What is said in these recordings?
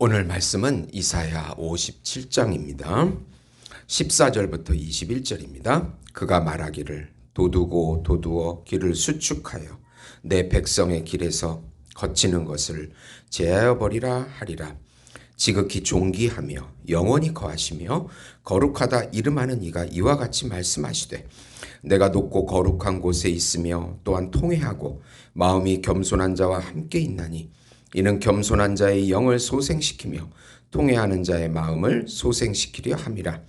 오늘 말씀은 이사야 57장입니다. 14절부터 21절입니다. 그가 말하기를 도두고 도두어 길을 수축하여 내 백성의 길에서 거치는 것을 제하여 버리라 하리라. 지극히 존귀하며 영원히 거하시며 거룩하다 이름하는 이가 이와 같이 말씀하시되 내가 높고 거룩한 곳에 있으며 또한 통회하고 마음이 겸손한 자와 함께 있나니 이는 겸손한 자의 영을 소생시키며 통회하는 자의 마음을 소생시키려 함이라.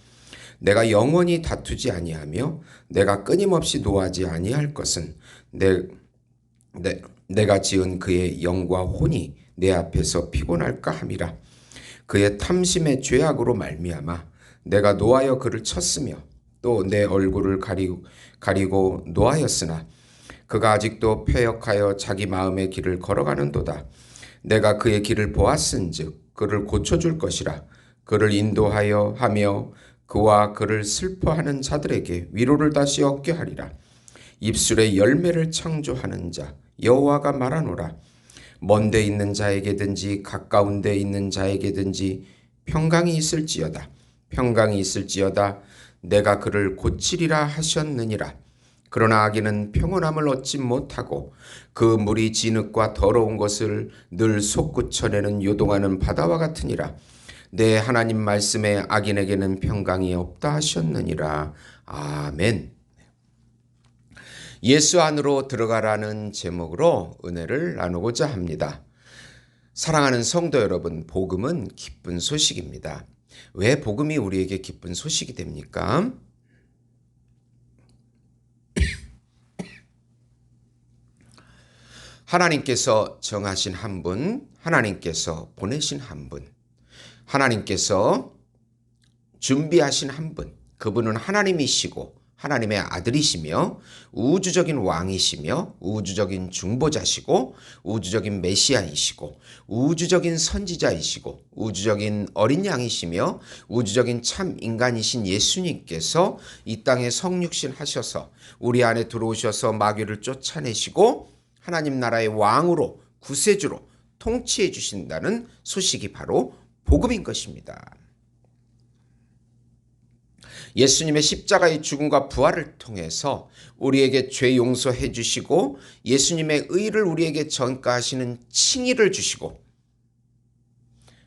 내가 영원히 다투지 아니하며 내가 끊임없이 노하지 아니할 것은 내가 지은 그의 영과 혼이 내 앞에서 피곤할까 함이라. 그의 탐심의 죄악으로 말미암아 내가 노하여 그를 쳤으며 또 내 얼굴을 가리고 노하였으나 그가 아직도 패역하여 자기 마음의 길을 걸어가는도다. 내가 그의 길을 보았은즉 그를 고쳐줄 것이라. 그를 인도하여 하며 그와 그를 슬퍼하는 자들에게 위로를 다시 얻게 하리라. 입술에 열매를 창조하는 자 여호와가 말하노라. 먼데 있는 자에게든지 가까운 데 있는 자에게든지 평강이 있을지어다. 평강이 있을지어다. 내가 그를 고치리라 하셨느니라. 그러나 악인은 평온함을 얻지 못하고 그 물이 진흙과 더러운 것을 늘 솟구쳐내는 요동하는 바다와 같으니라. 내 하나님 말씀에 악인에게는 평강이 없다 하셨느니라. 아멘. 예수 안으로 들어가라는 제목으로 은혜를 나누고자 합니다. 사랑하는 성도 여러분, 복음은 기쁜 소식입니다. 왜 복음이 우리에게 기쁜 소식이 됩니까? 하나님께서 정하신 한 분, 하나님께서 보내신 한 분, 하나님께서 준비하신 한 분, 그분은 하나님이시고 하나님의 아들이시며 우주적인 왕이시며 우주적인 중보자시고 우주적인 메시아이시고 우주적인 선지자이시고 우주적인 어린 양이시며 우주적인 참 인간이신 예수님께서 이 땅에 성육신 하셔서 우리 안에 들어오셔서 마귀를 쫓아내시고 하나님 나라의 왕으로 구세주로 통치해 주신다는 소식이 바로 복음인 것입니다. 예수님의 십자가의 죽음과 부활을 통해서 우리에게 죄 용서해 주시고 예수님의 의를 우리에게 전가하시는 칭의를 주시고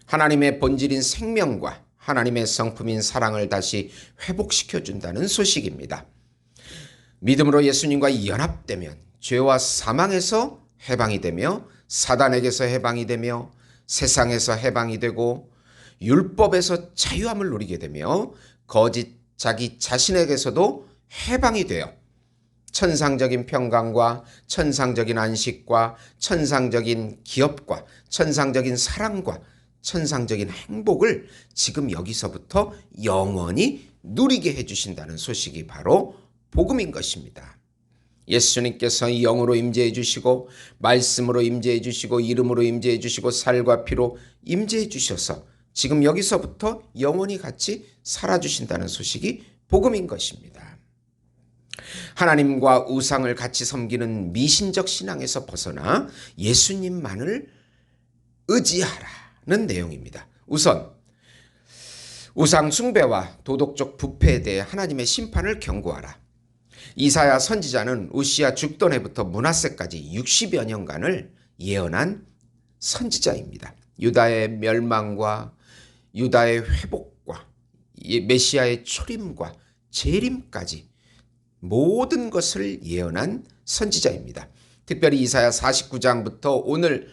하나님의 본질인 생명과 하나님의 성품인 사랑을 다시 회복시켜 준다는 소식입니다. 믿음으로 예수님과 연합되면 죄와 사망에서 해방이 되며 사단에게서 해방이 되며 세상에서 해방이 되고 율법에서 자유함을 누리게 되며 거짓 자기 자신에게서도 해방이 되어 천상적인 평강과 천상적인 안식과 천상적인 기업과 천상적인 사랑과 천상적인 행복을 지금 여기서부터 영원히 누리게 해주신다는 소식이 바로 복음인 것입니다. 예수님께서 영으로 임재해 주시고 말씀으로 임재해 주시고 이름으로 임재해 주시고 살과 피로 임재해 주셔서 지금 여기서부터 영원히 같이 살아주신다는 소식이 복음인 것입니다. 하나님과 우상을 같이 섬기는 미신적 신앙에서 벗어나 예수님만을 의지하라는 내용입니다. 우선 우상 숭배와 도덕적 부패에 대해 하나님의 심판을 경고하라. 이사야 선지자는 우시야 죽던 해부터 므낫세까지 60여 년간을 예언한 선지자입니다. 유다의 멸망과 유다의 회복과 메시아의 초림과 재림까지 모든 것을 예언한 선지자입니다. 특별히 이사야 49장부터 오늘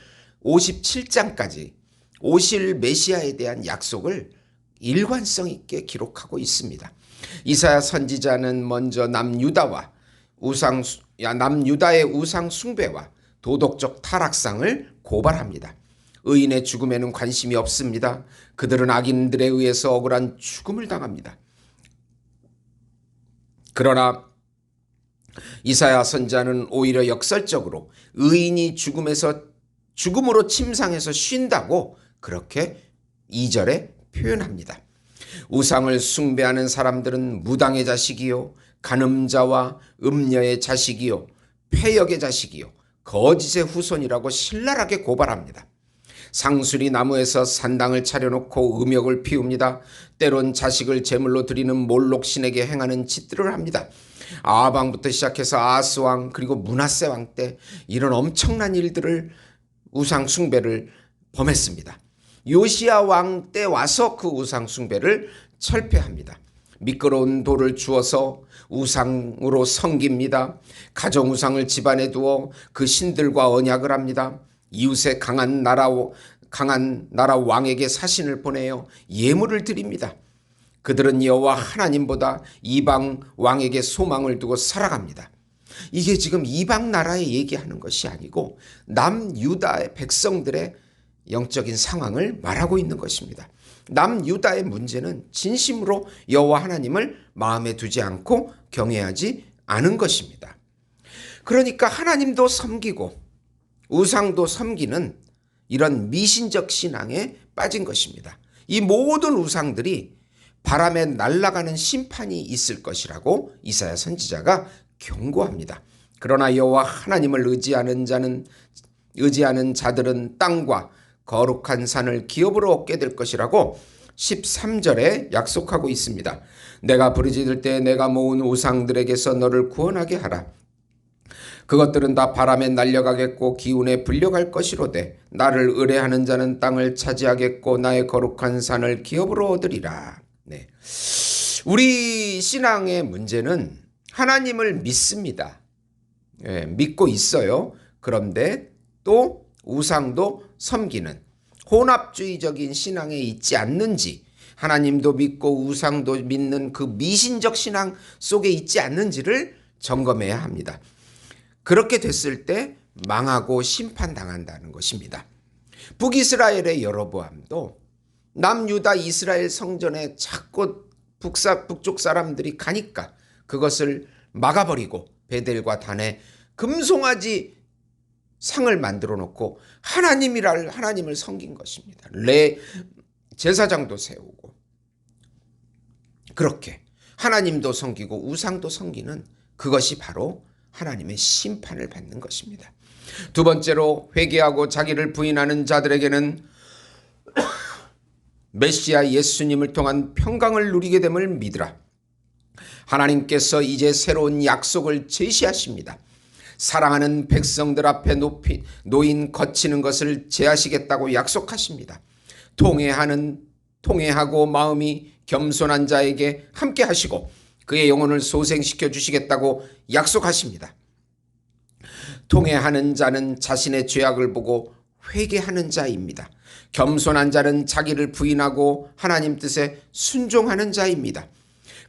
57장까지 오실 메시아에 대한 약속을 일관성 있게 기록하고 있습니다. 이사야 선지자는 먼저 남유다의 우상 숭배와 도덕적 타락상을 고발합니다. 의인의 죽음에는 관심이 없습니다. 그들은 악인들에 의해서 억울한 죽음을 당합니다. 그러나 이사야 선지자는 오히려 역설적으로 의인이 죽음으로 침상에서 쉰다고 그렇게 2절에 표현합니다. 우상을 숭배하는 사람들은 무당의 자식이요 간음자와 음녀의 자식이요 패역의 자식이요 거짓의 후손이라고 신랄하게 고발합니다. 상수리 나무에서 산당을 차려놓고 음욕을 피웁니다. 때론 자식을 제물로 드리는 몰록 신에게 행하는 짓들을 합니다. 아방부터 시작해서 아스왕 그리고 므낫세 왕 때 이런 엄청난 일들을 우상 숭배를 범했습니다. 요시야 왕 때 와서 그 우상 숭배를 철폐합니다. 미끄러운 돌을 주어서 우상으로 섬깁니다. 가정 우상을 집안에 두어 그 신들과 언약을 합니다. 이웃의 강한 나라 왕에게 사신을 보내어 예물을 드립니다. 그들은 여호와 하나님보다 이방 왕에게 소망을 두고 살아갑니다. 이게 지금 이방 나라에 얘기하는 것이 아니고 남유다의 백성들의 영적인 상황을 말하고 있는 것입니다. 남유다의 문제는 진심으로 여호와 하나님을 마음에 두지 않고 경외하지 않은 것입니다. 그러니까 하나님도 섬기고 우상도 섬기는 이런 미신적 신앙에 빠진 것입니다. 이 모든 우상들이 바람에 날아가는 심판이 있을 것이라고 이사야 선지자가 경고합니다. 그러나 여호와 하나님을 의지하는 자들은 땅과 거룩한 산을 기업으로 얻게 될 것이라고 13절에 약속하고 있습니다. 내가 부르짖을 때 내가 모은 우상들에게서 너를 구원하게 하라. 그것들은 다 바람에 날려가겠고 기운에 불려갈 것이로되 나를 의뢰하는 자는 땅을 차지하겠고 나의 거룩한 산을 기업으로 얻으리라. 네. 우리 신앙의 문제는 하나님을 믿습니다. 네, 믿고 있어요. 그런데 또 우상도 섬기는 혼합주의적인 신앙에 있지 않는지, 하나님도 믿고 우상도 믿는 그 미신적 신앙 속에 있지 않는지를 점검해야 합니다. 그렇게 됐을 때 망하고 심판당한다는 것입니다. 북이스라엘의 여로보암도 남유다 이스라엘 성전에 자꾸 북쪽 사람들이 가니까 그것을 막아버리고 베델과 단에 금송아지 상을 만들어 놓고 하나님을 섬긴 것입니다. 제사장도 세우고 그렇게 하나님도 섬기고 우상도 섬기는 그것이 바로 하나님의 심판을 받는 것입니다. 두 번째로 회개하고 자기를 부인하는 자들에게는 메시아 예수님을 통한 평강을 누리게 됨을 믿으라. 하나님께서 이제 새로운 약속을 제시하십니다. 사랑하는 백성들 앞에 놓인 거치는 것을 제하시겠다고 약속하십니다. 통회하고 마음이 겸손한 자에게 함께 하시고 그의 영혼을 소생시켜 주시겠다고 약속하십니다. 통회하는 자는 자신의 죄악을 보고 회개하는 자입니다. 겸손한 자는 자기를 부인하고 하나님 뜻에 순종하는 자입니다.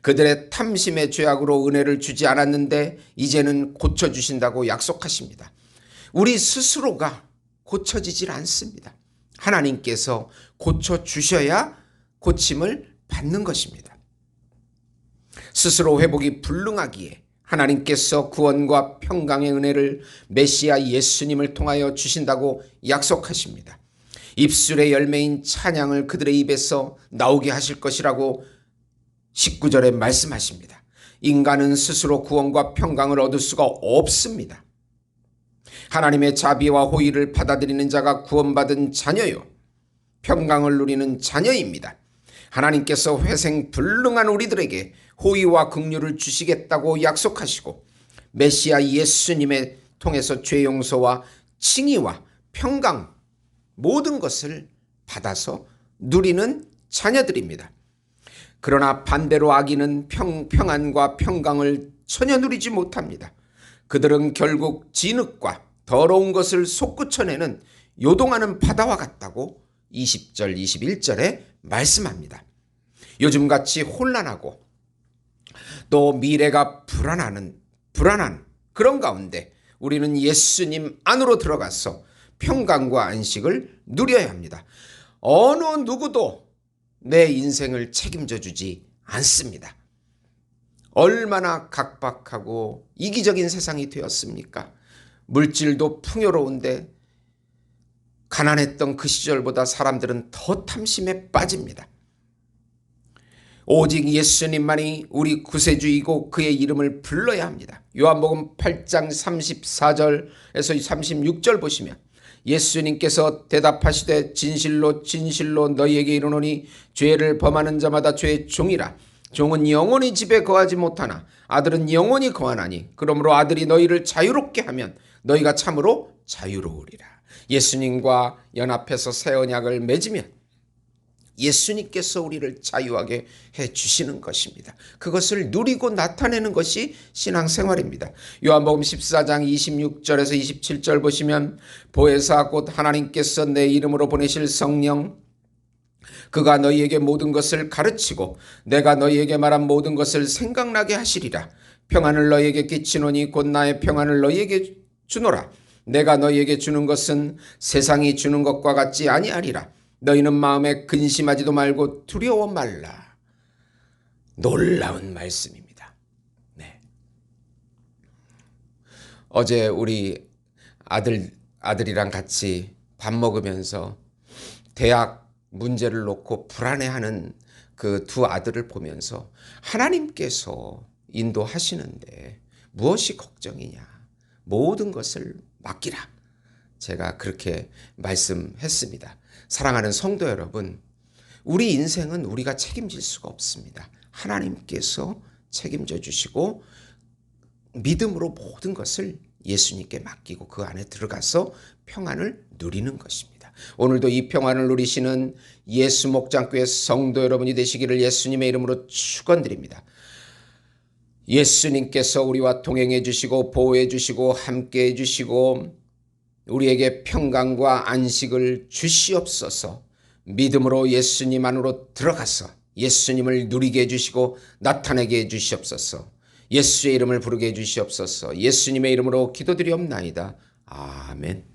그들의 탐심의 죄악으로 은혜를 주지 않았는데 이제는 고쳐주신다고 약속하십니다. 우리 스스로가 고쳐지질 않습니다. 하나님께서 고쳐주셔야 고침을 받는 것입니다. 스스로 회복이 불능하기에 하나님께서 구원과 평강의 은혜를 메시아 예수님을 통하여 주신다고 약속하십니다. 입술의 열매인 찬양을 그들의 입에서 나오게 하실 것이라고 19절에 말씀하십니다. 인간은 스스로 구원과 평강을 얻을 수가 없습니다. 하나님의 자비와 호의를 받아들이는 자가 구원받은 자녀요, 평강을 누리는 자녀입니다. 하나님께서 회생불능한 우리들에게 호의와 긍휼을 주시겠다고 약속하시고 메시아 예수님의 통해서 죄 용서와 칭의와 평강 모든 것을 받아서 누리는 자녀들입니다. 그러나 반대로 악인은 평안과 평강을 전혀 누리지 못합니다. 그들은 결국 진흙과 더러운 것을 솟구쳐내는 요동하는 바다와 같다고 20절 21절에 말씀합니다. 요즘같이 혼란하고 또 미래가 불안한 그런 가운데 우리는 예수님 안으로 들어가서 평강과 안식을 누려야 합니다. 어느 누구도 내 인생을 책임져 주지 않습니다. 얼마나 각박하고 이기적인 세상이 되었습니까? 물질도 풍요로운데 가난했던 그 시절보다 사람들은 더 탐심에 빠집니다. 오직 예수님만이 우리 구세주이고 그의 이름을 불러야 합니다. 요한복음 8장 34절에서 36절 보시면 예수님께서 대답하시되 진실로 진실로 너희에게 이르노니 죄를 범하는 자마다 죄의 종이라. 종은 영원히 집에 거하지 못하나 아들은 영원히 거하나니 그러므로 아들이 너희를 자유롭게 하면 너희가 참으로 자유로우리라. 예수님과 연합해서 새 언약을 맺으면 예수님께서 우리를 자유하게 해주시는 것입니다. 그것을 누리고 나타내는 것이 신앙생활입니다. 요한복음 14장 26절에서 27절 보시면 보혜사 곧 하나님께서 내 이름으로 보내실 성령 그가 너희에게 모든 것을 가르치고 내가 너희에게 말한 모든 것을 생각나게 하시리라. 평안을 너희에게 끼치노니 곧 나의 평안을 너희에게 주노라. 내가 너희에게 주는 것은 세상이 주는 것과 같지 아니하리라. 너희는 마음에 근심하지도 말고 두려워 말라. 놀라운 말씀입니다. 네. 어제 우리 아들이랑 같이 밥 먹으면서 대학 문제를 놓고 불안해하는 그 두 아들을 보면서 하나님께서 인도하시는데 무엇이 걱정이냐. 모든 것을 맡기라. 제가 그렇게 말씀했습니다. 사랑하는 성도 여러분, 우리 인생은 우리가 책임질 수가 없습니다. 하나님께서 책임져 주시고 믿음으로 모든 것을 예수님께 맡기고 그 안에 들어가서 평안을 누리는 것입니다. 오늘도 이 평안을 누리시는 예수 목장교회 성도 여러분이 되시기를 예수님의 이름으로 축원드립니다. 예수님께서 우리와 동행해 주시고 보호해 주시고 함께 해 주시고 우리에게 평강과 안식을 주시옵소서. 믿음으로 예수님 안으로 들어가서 예수님을 누리게 해주시고 나타내게 해주시옵소서. 예수의 이름을 부르게 해주시옵소서. 예수님의 이름으로 기도드리옵나이다. 아멘.